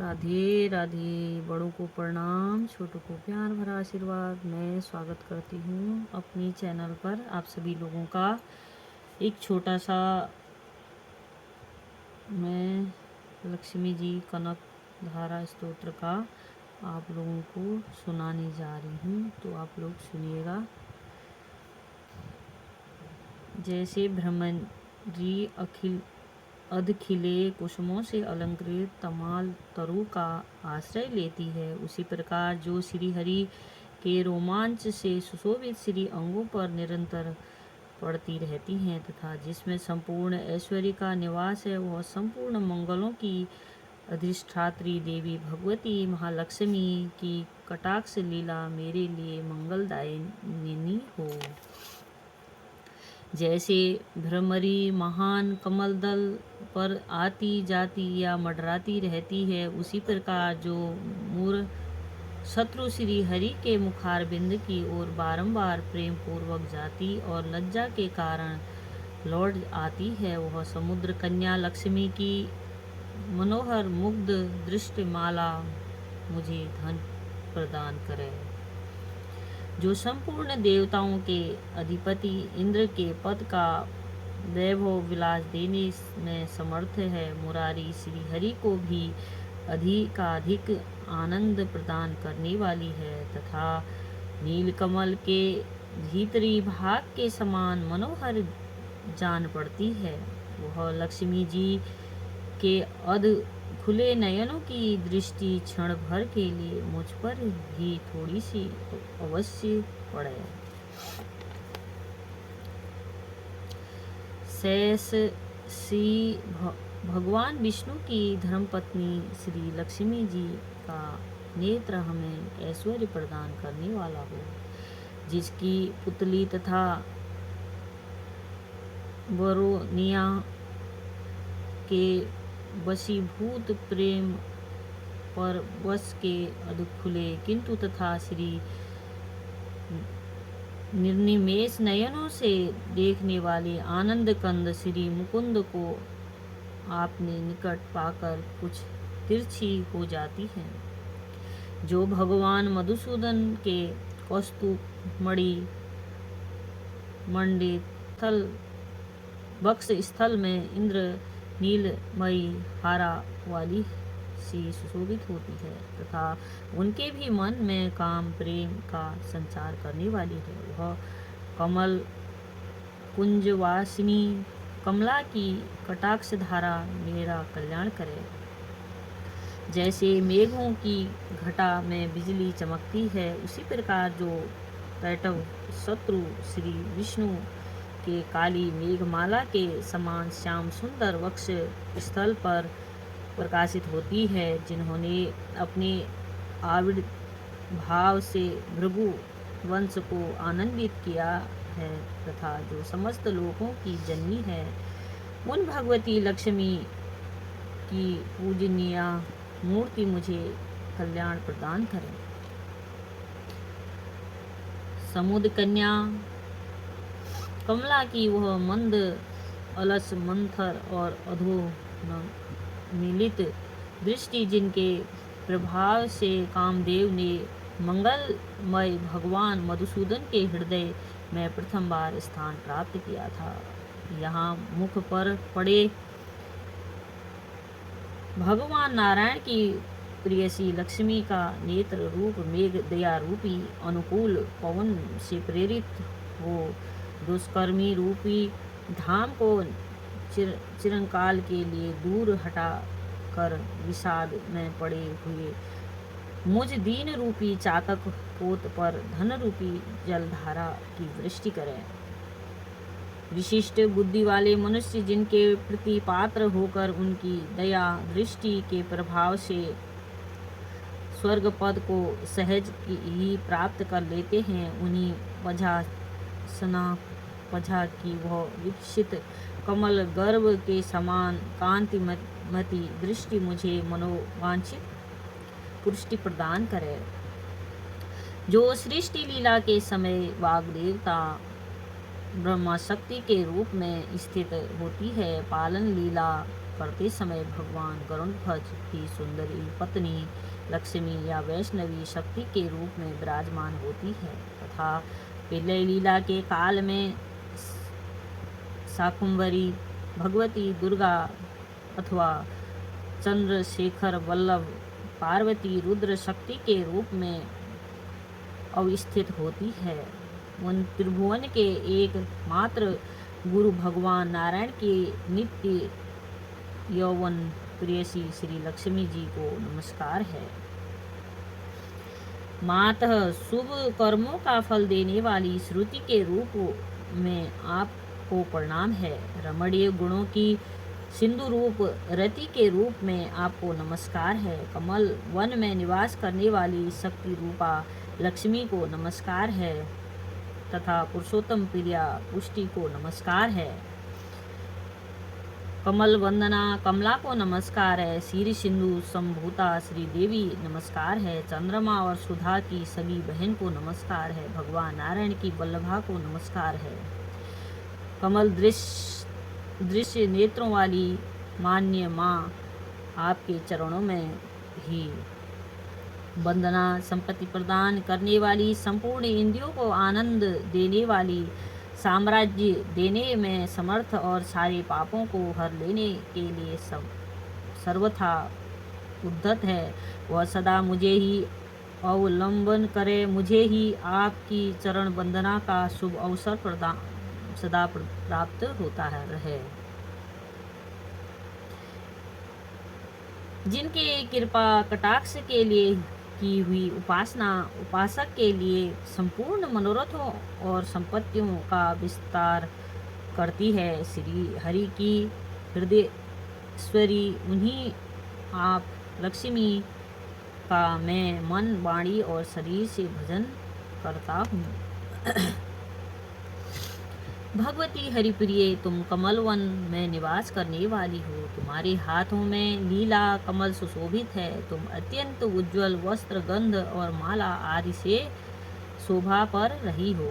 राधे राधे। बड़ों को प्रणाम, छोटों को प्यार भरा आशीर्वाद। मैं स्वागत करती हूँ अपनी चैनल पर आप सभी लोगों का। एक छोटा सा मैं लक्ष्मी जी कनक धारा स्तोत्र का आप लोगों को सुनाने जा रही हूँ, तो आप लोग सुनिएगा। जैसे भ्रमरी अधखिले कुसुमों से अलंकृत तमाल तरु का आश्रय लेती है, उसी प्रकार जो श्री हरि के रोमांच से सुशोभित श्री अंगों पर निरंतर पड़ती रहती हैं तथा जिसमें संपूर्ण ऐश्वर्य का निवास है, वह संपूर्ण मंगलों की अधिष्ठात्री देवी भगवती महालक्ष्मी की कटाक्ष लीला मेरे लिए मंगलदायिनी हो। जैसे भ्रमरी महान कमल दल पर आती जाती या मंडराती रहती है, उसी प्रकार जो मूर शत्रु श्री हरि के मुखारबिंद की ओर बारंबार प्रेम पूर्वक जाती और लज्जा के कारण लौट आती है, वह समुद्र कन्या लक्ष्मी की मनोहर मुग्ध दृष्टि माला मुझे धन प्रदान करे। जो संपूर्ण देवताओं के अधिपति इंद्र के पद का वैभव विलास देने में समर्थ है, मुरारी श्री हरि को भी अधिकाधिक आनंद प्रदान करने वाली है तथा नीलकमल के भीतरी भाग के समान मनोहर जान पड़ती है। वह लक्ष्मी जी के अध खुले नयनों की दृष्टि क्षण भर के लिए मुझ पर भी थोड़ी सी अवश्य पड़े। शेष श्री भगवान विष्णु की धर्मपत्नी श्री लक्ष्मी जी का नेत्र हमें ऐश्वर्य प्रदान करने वाला हो, जिसकी पुतली तथा वरोनिया के वशीभूत प्रेम पर वश के अधखुले किंतु तथा श्री निर्निमेष नयनों से देखने वाले आनंद कंद श्री मुकुंद को आपने निकट पाकर कुछ तिरछी हो जाती है। जो भगवान मधुसूदन के कौस्तुभ मणि मंडित बक्स स्थल में इंद्र नीलमयी हारा वाली सी सुशोभित होती है तथा उनके भी मन में काम प्रेम का संचार करने वाली है, वह कमल कुंजवासिनी कमला की कटाक्ष धारा मेरा कल्याण करे। जैसे मेघों की घटा में बिजली चमकती है, उसी प्रकार जो पैटव शत्रु श्री विष्णु के काली मेघमाला के समान श्याम सुंदर वक्ष स्थल पर प्रकाशित होती है, जिन्होंने अपने आविर्भाव से भृगु वंश को आनंदित किया है तथा जो समस्त लोगों की जननी है, उन भगवती लक्ष्मी की पूजनीय मूर्ति मुझे कल्याण प्रदान करे। समुद्र कन्या कमला की वह मंद अलस मंथर और अधो मिलित दृष्टि, जिनके प्रभाव से कामदेव ने मंगलमय भगवान मधुसूदन के हृदय में प्रथम बार स्थान प्राप्त किया था, यहाँ मुख पर पड़े भगवान नारायण की प्रियसी लक्ष्मी का नेत्र रूप मेघ दया रूपी अनुकूल पवन से प्रेरित हो दुष्कर्मी रूपी धाम को चिरंकाल के लिए दूर हटा कर विषाद में पड़े हुए मुझ दीन रूपी चातक पोत पर धन रूपी जलधारा की वृष्टि करें। विशिष्ट बुद्धि वाले मनुष्य जिनके प्रति पात्र होकर उनकी दया दृष्टि के प्रभाव से स्वर्ग पद को सहज ही प्राप्त कर लेते हैं, उन्हीं पझा की वह विकसित कमल गर्भ के समान कांतिमती दृष्टि मुझे मनोवांछित पुष्टि प्रदान करे। जो सृष्टि लीला के समय वाग्देवता ब्रह्मा शक्ति के रूप में स्थित होती है, पालन लीला करते समय भगवान गरुड़ध्वज की सुंदरी पत्नी लक्ष्मी या वैष्णवी शक्ति के रूप में विराजमान होती है तथा विलय लीला के काल में शाकुंभरी भगवती दुर्गा अथवा चंद्रशेखर वल्लभ पार्वती रुद्र शक्ति के रूप में अवस्थित होती है। उन त्रिभुवन के एकमात्र गुरु भगवान नारायण के नित्य यौवन प्रेयसी श्री लक्ष्मी जी को नमस्कार है। मातः शुभ कर्मों का फल देने वाली श्रुति के रूप में आपको प्रणाम है। रमणीय गुणों की सिंधु रूप रति के रूप में आपको नमस्कार है। कमल वन में निवास करने वाली शक्ति रूपा लक्ष्मी को नमस्कार है तथा पुरुषोत्तम प्रिया पुष्टि को नमस्कार है। कमल वंदना कमला को नमस्कार है। शीर सिंधु संभूता श्री देवी नमस्कार है। चंद्रमा और सुधा की सगी बहन को नमस्कार है। भगवान नारायण की वल्लभा को नमस्कार है। कमल दृश्य नेत्रों वाली मान्य माँ आपके चरणों में ही वंदना। संपत्ति प्रदान करने वाली, संपूर्ण इंद्रियों को आनंद देने वाली, साम्राज्य देने में समर्थ और सारे पापों को हर लेने के लिए सर्वथा उद्धत है। वह सदा मुझे ही अवलंबन करे, मुझे ही आपकी चरण वंदना का शुभ अवसर सदा प्राप्त होता रहे। जिनके कृपा कटाक्ष के लिए की हुई उपासना उपासक के लिए संपूर्ण मनोरथों और संपत्तियों का विस्तार करती है। श्री हरि की हृदयेश्वरी उन्हीं आप लक्ष्मी का मैं मन, वाणी और शरीर से भजन करता हूँ। भगवती हरिप्रिय, तुम कमलवन में निवास करने वाली हो। तुम्हारे हाथों में लीला कमल सुशोभित है। तुम अत्यंत उज्जवल वस्त्र, गंध और माला आदि से शोभा पर रही हो।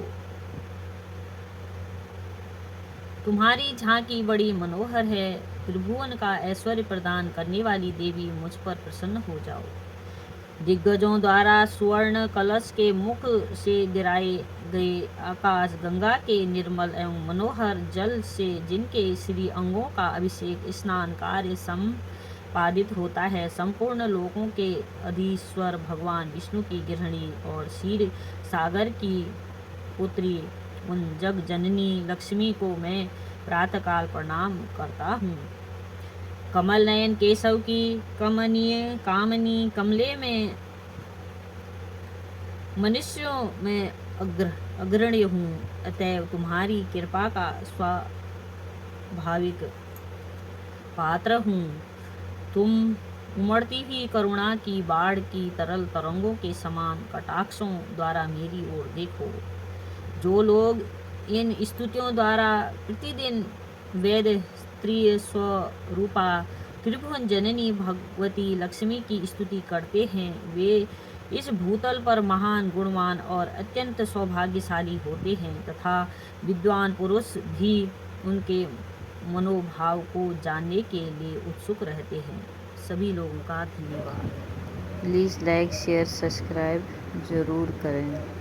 तुम्हारी झांकी बड़ी मनोहर है। त्रिभुवन का ऐश्वर्य प्रदान करने वाली देवी, मुझ पर प्रसन्न हो जाओ। दिग्गजों द्वारा सुवर्ण कलश के मुख से गिराए गए आकाश गंगा के निर्मल एवं मनोहर जल से जिनके श्री अंगों का अभिषेक स्नान कार्य संपादित होता है, संपूर्ण लोकों के अधीश्वर भगवान विष्णु की गृहिणी और क्षीर सागर की पुत्री उन जग जननी लक्ष्मी को मैं प्रातःकाल प्रणाम करता हूँ। कमल नयन केशव की कमनीय कामनी कमले में मनुष्यों में अग्रणी हूँ, अतएव तुम्हारी कृपा का स्वाभाविक पात्र हूँ। तुम उमड़ती हुई करुणा की बाढ़ की तरल तरंगों के समान कटाक्षों द्वारा मेरी ओर देखो। जो लोग इन स्तुतियों द्वारा प्रतिदिन वेद स्त्रीय स्वरूपा त्रिभुवन जननी भगवती लक्ष्मी की स्तुति करते हैं, वे इस भूतल पर महान, गुणवान और अत्यंत सौभाग्यशाली होते हैं तथा विद्वान पुरुष भी उनके मनोभाव को जानने के लिए उत्सुक रहते हैं। सभी लोगों का धन्यवाद। प्लीज़ लाइक, शेयर, सब्सक्राइब ज़रूर करें।